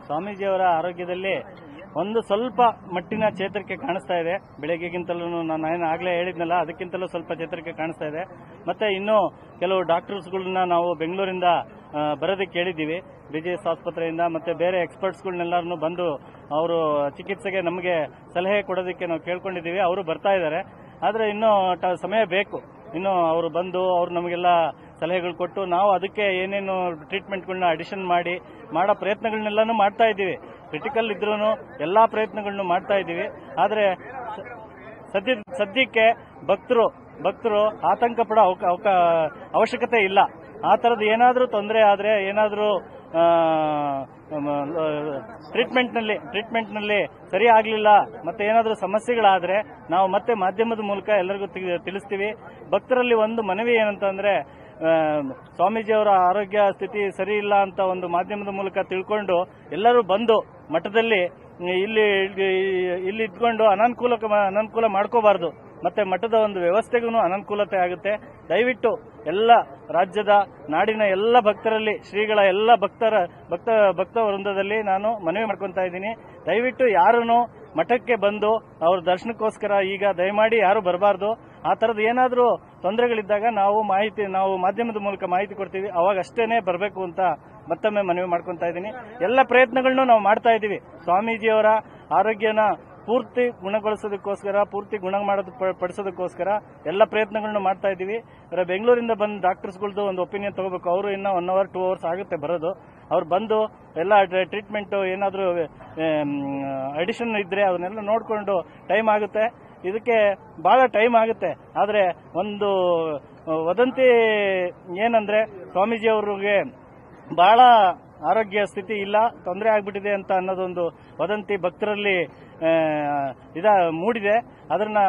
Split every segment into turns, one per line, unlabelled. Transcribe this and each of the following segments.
ಸ್ವಾಮೀಜಿಯವರ ಆರೋಗ್ಯದಲ್ಲಿ ಒಂದು ಸ್ವಲ್ಪ ಮಟ್ಟಿನ ಚೇತರಿಕೆ ಕಾಣಿಸ್ತಾ ಇದೆ. ಬೆಳಗ್ಗೆಗಿಂತಲೂ ನಾನು ಆಗ್ಲೇ ಹೇಳಿದ್ನಲ್ಲ, ಅದಕ್ಕಿಂತಲೂ ಸ್ವಲ್ಪ ಚೇತರಿಕೆ ಕಾಣಿಸ್ತಾ ಇದೆ. ಮತ್ತೆ ಇನ್ನು ಕೆಲವು ಡಾಕ್ಟರ್ಸ್ಗಳನ್ನ ನಾವು ಬೆಂಗಳೂರಿಂದ ಬರೋದಕ್ಕೆ ಹೇಳಿದ್ದೀವಿ, ಬಿಜಿಎಸ್ ಆಸ್ಪತ್ರೆಯಿಂದ. ಮತ್ತೆ ಬೇರೆ ಎಕ್ಸ್ಪರ್ಟ್ಸ್ಗಳನ್ನೆಲ್ಲರನ್ನು ಬಂದು ಅವರು ಚಿಕಿತ್ಸೆಗೆ ನಮಗೆ ಸಲಹೆ ಕೊಡೋದಕ್ಕೆ ನಾವು ಕೇಳ್ಕೊಂಡಿದ್ದೀವಿ. ಅವರು ಬರ್ತಾ ಇದ್ದಾರೆ. ಆದರೆ ಇನ್ನೂ ಸಮಯ ಬೇಕು. ಇನ್ನು ಅವರು ಬಂದು ಅವರು ನಮಗೆಲ್ಲ ಸಲಹೆಗಳು ಕೊಟ್ಟು ನಾವು ಅದಕ್ಕೆ ಏನೇನು ಟ್ರೀಟ್ಮೆಂಟ್ಗಳನ್ನ ಅಡಿಷನ್ ಮಾಡೋ ಪ್ರಯತ್ನಗಳನ್ನೆಲ್ಲಾನು ಮಾಡ್ತಾ ಇದ್ದೀವಿ. ಕ್ರಿಟಿಕಲ್ ಇದ್ರೂ ಎಲ್ಲಾ ಪ್ರಯತ್ನಗಳನ್ನು ಮಾಡ್ತಾ ಇದ್ದೀವಿ. ಆದರೆ ಸದ್ಯಕ್ಕೆ ಭಕ್ತರು ಆತಂಕ ಪಡೋ ಅವಶ್ಯಕತೆ ಇಲ್ಲ. ಆ ತರದ್ದು ಏನಾದರೂ ತೊಂದರೆ ಆದರೆ, ಏನಾದರೂ ಟ್ರೀಟ್ಮೆಂಟ್ನಲ್ಲಿ ಸರಿ ಆಗಲಿಲ್ಲ, ಮತ್ತೆ ಏನಾದರೂ ಸಮಸ್ಯೆಗಳಾದ್ರೆ ನಾವು ಮತ್ತೆ ಮಾಧ್ಯಮದ ಮೂಲಕ ಎಲ್ಲರಿಗೂ ತಿಳಿಸ್ತೀವಿ. ಭಕ್ತರಲ್ಲಿ ಒಂದು ಮನವಿ ಏನಂತಂದ್ರೆ, ಸ್ವಾಮೀಜಿಯವರ ಆರೋಗ್ಯ ಸ್ಥಿತಿ ಸರಿ ಇಲ್ಲ ಅಂತ ಒಂದು ಮಾಧ್ಯಮದ ಮೂಲಕ ತಿಳ್ಕೊಂಡು ಎಲ್ಲರೂ ಬಂದು ಮಠದಲ್ಲಿ ಇಲ್ಲಿ ಇದ್ಕೊಂಡು ಅನನುಕೂಲ ಮಾಡ್ಕೋಬಾರ್ದು. ಮತ್ತೆ ಮಠದ ಒಂದು ವ್ಯವಸ್ಥೆಗೂ ಅನನುಕೂಲತೆ ಆಗುತ್ತೆ. ದಯವಿಟ್ಟು ಎಲ್ಲ ರಾಜ್ಯದ ನಾಡಿನ ಎಲ್ಲ ಭಕ್ತರಲ್ಲಿ, ಶ್ರೀಗಳ ಎಲ್ಲ ಭಕ್ತ ವೃಂದದಲ್ಲಿ ನಾನು ಮನವಿ ಮಾಡ್ಕೊತಾ ಇದ್ದೀನಿ. ದಯವಿಟ್ಟು ಯಾರನ್ನು ಮಠಕ್ಕೆ ಬಂದು ಅವ್ರ ದರ್ಶನಕ್ಕೋಸ್ಕರ ಈಗ ದಯಮಾಡಿ ಯಾರು ಬರಬಾರ್ದು. ಆ ತರದ್ದು ಏನಾದರೂ ತೊಂದರೆಗಳಿದ್ದಾಗ ನಾವು ಮಾಧ್ಯಮದ ಮೂಲಕ ಮಾಹಿತಿ ಕೊಡ್ತೀವಿ, ಅವಾಗ ಅಷ್ಟೇನೆ ಬರಬೇಕು ಅಂತ ಮತ್ತೊಮ್ಮೆ ಮನವಿ ಮಾಡ್ಕೊತಾ ಇದ್ದೀನಿ. ಎಲ್ಲ ಪ್ರಯತ್ನಗಳನ್ನು ನಾವು ಮಾಡ್ತಾ ಇದ್ದೀವಿ. ಸ್ವಾಮೀಜಿಯವರ ಆರೋಗ್ಯನ ಪೂರ್ತಿ ಗುಣಗೊಳಿಸೋದಕ್ಕೋಸ್ಕರ, ಪೂರ್ತಿ ಪಡಿಸೋದಕ್ಕೋಸ್ಕರ ಎಲ್ಲ ಪ್ರಯತ್ನಗಳನ್ನು ಮಾಡ್ತಾ ಇದ್ದೀವಿ. ಬೆಂಗಳೂರಿಂದ ಬಂದ ಡಾಕ್ಟರ್ಸ್ಗಳದ್ದು ಒಂದು ಒಪಿನಿಯನ್ ತಗೋಬೇಕು. ಅವರು ಇನ್ನ 1 hour 2 hours ಆಗುತ್ತೆ ಬರೋದು. ಅವ್ರು ಬಂದು ಎಲ್ಲ ಟ್ರೀಟ್ಮೆಂಟ್ ಏನಾದರೂ ಅಡಿಷನ್ ಇದ್ರೆ ಅದನ್ನೆಲ್ಲ ನೋಡಿಕೊಂಡು ಟೈಮ್ ಆಗುತ್ತೆ. ಇದಕ್ಕೆ ಬಹಳ ಟೈಮ್ ಆಗುತ್ತೆ. ಆದರೆ ಒಂದು ವದಂತಿ ಏನಂದ್ರೆ, ಸ್ವಾಮೀಜಿಯವ್ರಿಗೆ ಬಹಳ ಆರೋಗ್ಯ ಸ್ಥಿತಿ ಇಲ್ಲ, ತೊಂದರೆ ಆಗ್ಬಿಟ್ಟಿದೆ ಅಂತ ಅನ್ನೋದೊಂದು ವದಂತಿ ಭಕ್ತರಲ್ಲಿ ಮೂಡಿದೆ. ಅದನ್ನ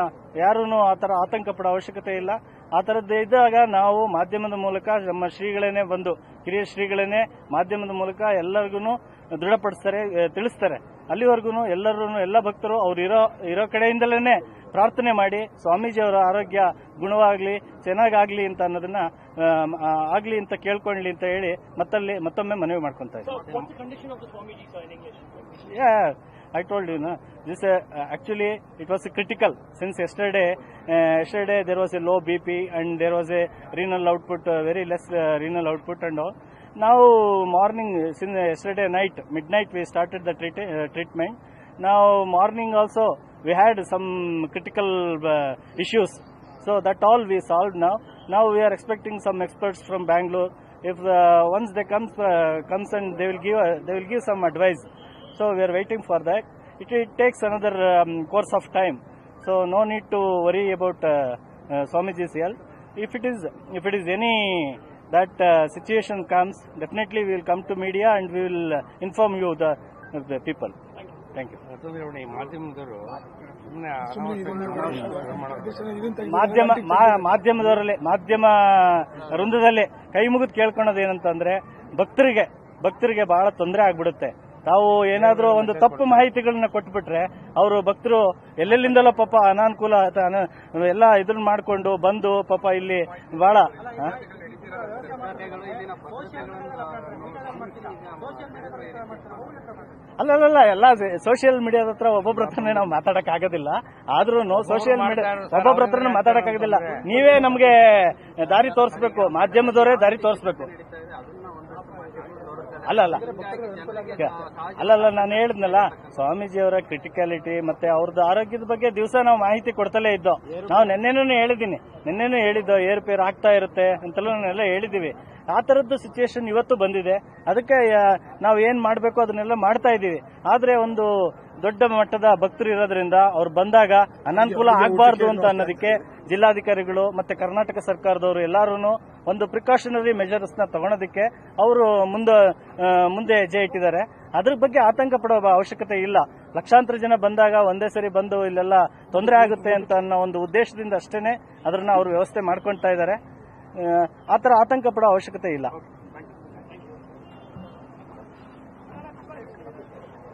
ಯಾರೂ ಆ ತರ ಆತಂಕ ಪಡೋ ಅವಶ್ಯಕತೆ ಇಲ್ಲ. ಆ ತರದ್ದು ಇದ್ದಾಗ ನಾವು ಮಾಧ್ಯಮದ ಮೂಲಕ ನಮ್ಮ ಶ್ರೀಗಳೇನೆ ಬಂದು, ಹಿರಿಯ ಶ್ರೀಗಳೇನೆ ಮಾಧ್ಯಮದ ಮೂಲಕ ಎಲ್ಲರಿಗೂ ದೃಢಪಡಿಸ್ತಾರೆ, ತಿಳಿಸ್ತಾರೆ. ಅಲ್ಲಿವರೆಗೂ ಎಲ್ಲ ಭಕ್ತರು ಅವ್ರು ಇರೋ ಕಡೆಯಿಂದಲೇ ಪ್ರಾರ್ಥನೆ ಮಾಡಿ ಸ್ವಾಮೀಜಿಯವರ ಆರೋಗ್ಯ ಗುಣವಾಗ್ಲಿ, ಚೆನ್ನಾಗಾಗ್ಲಿ ಅಂತ ಅನ್ನೋದನ್ನ ಆಗ್ಲಿ ಅಂತ ಕೇಳ್ಕೊಳ್ಳಿ ಅಂತ ಹೇಳಿ ಮತ್ತೊಮ್ಮೆ ಮನವಿ ಮಾಡ್ಕೊಂತ ಇದ್ದೀನಿ. I told you, this actually it was critical since yesterday there was a low BP and there was a renal output, very less renal output and all. Now morning, since yesterday night, midnight we started the treatment. Now morning also we had some critical issues. So that all we solved now. Now we are expecting some experts from Bangalore. If once they comes and they will give some advice. So we are waiting for that. It takes another course of time. So no need to worry about Swamiji's health. If it is any that situation comes, definitely we will come to media and we will inform you the people. Thank you. ಮಾಧ್ಯಮ ವೃಂದದಲ್ಲಿ ಕೈ ಮುಗಿದು ಕೇಳ್ಕೊಳ್ಳೋದು ಏನಂತಂದ್ರೆ, ಭಕ್ತರಿಗೆ ಬಹಳ ತೊಂದರೆ ಆಗ್ಬಿಡುತ್ತೆ. ತಾವು ಏನಾದ್ರೂ ಒಂದು ತಪ್ಪು ಮಾಹಿತಿಗಳನ್ನ ಕೊಟ್ಬಿಟ್ರೆ ಅವರು ಭಕ್ತರು ಎಲ್ಲೆಲ್ಲಿಂದಲೋ ಪಾಪ ಅನಾನುಕೂಲ ಎಲ್ಲ ಇದನ್ನ ಮಾಡ್ಕೊಂಡು ಬಂದು ಪಾಪ ಇಲ್ಲಿ ಬಹಳ ಅಲ್ಲ ಎಲ್ಲ ಸೋಷಿಯಲ್ ಮೀಡಿಯಾದ ಹತ್ರ ಒಬ್ಬೊಬ್ರ ಹತ್ರನೇ ನಾವು ಮಾತಾಡಕ್ ಆಗೋದಿಲ್ಲ. ಆದ್ರೂ ಸೋಷಿಯಲ್ ಮೀಡಿಯಾ ಒಬ್ಬೊಬ್ರ ಹತ್ರನೇ ಮಾತಾಡಕ್ ಆಗೋದಿಲ್ಲ. ನೀವೇ ನಮ್ಗೆ ದಾರಿ ತೋರಿಸ್ಬೇಕು, ಮಾಧ್ಯಮದವರೇ ದಾರಿ ತೋರಿಸ್ಬೇಕು. ಅಲ್ಲಲ್ಲ ನಾನು ಹೇಳಿದ್ನಲ್ಲ, ಸ್ವಾಮೀಜಿಯವರ ಕ್ರಿಟಿಕಾಲಿಟಿ ಮತ್ತೆ ಅವ್ರದ್ದು ಆರೋಗ್ಯದ ಬಗ್ಗೆ ದಿವಸ ನಾವು ಮಾಹಿತಿ ಕೊಡ್ತಲೇ ಇದ್ದೋ. ನಾವು ನಿನ್ನೆನೂ ಹೇಳಿದ್ದೋ ಏರ್ಪೇರ್ ಆಗ್ತಾ ಇರುತ್ತೆ ಅಂತೆಲ್ಲ ನಾನೆಲ್ಲ ಹೇಳಿದೀವಿ. ಆ ತರದ್ದು ಸಿಚುಯೇಷನ್ ಇವತ್ತು ಬಂದಿದೆ. ಅದಕ್ಕೆ ನಾವು ಏನ್ ಮಾಡಬೇಕು ಅದನ್ನೆಲ್ಲ ಮಾಡ್ತಾ ಇದ್ದೀವಿ. ಆದ್ರೆ ಒಂದು ದೊಡ್ಡ ಮಟ್ಟದ ಭಕ್ತರು ಇರೋದ್ರಿಂದ ಅವ್ರು ಬಂದಾಗ ಅನಾನುಕೂಲ ಆಗಬಾರ್ದು ಅಂತ ಅನ್ನೋದಕ್ಕೆ ಜಿಲ್ಲಾಧಿಕಾರಿಗಳು ಮತ್ತೆ ಕರ್ನಾಟಕ ಸರ್ಕಾರದವರು ಎಲ್ಲರೂ ಒಂದು ಪ್ರಿಕಾಷನರಿ ಮೆಜರ್ಸ್ ನ ತಗೊಳೋದಕ್ಕೆ ಅವರು ಮುಂದೆ ಹೆಜ್ಜೆ ಇಟ್ಟಿದ್ದಾರೆ. ಅದ್ರ ಬಗ್ಗೆ ಆತಂಕ ಪಡೋ ಅವಶ್ಯಕತೆ ಇಲ್ಲ. ಲಕ್ಷಾಂತರ ಜನ ಬಂದಾಗ ಒಂದೇ ಸರಿ ಬಂದು ಇಲ್ಲೆಲ್ಲ ತೊಂದರೆ ಆಗುತ್ತೆ ಅಂತ ಅನ್ನೋ ಒಂದು ಉದ್ದೇಶದಿಂದ ಅಷ್ಟೇನೆ ಅದನ್ನ ಅವರು ವ್ಯವಸ್ಥೆ ಮಾಡ್ಕೊಳ್ತಾ ಇದ್ದಾರೆ. ಆತರ ಆತಂಕ ಪಡೋ ಅವಶ್ಯಕತೆ ಇಲ್ಲ.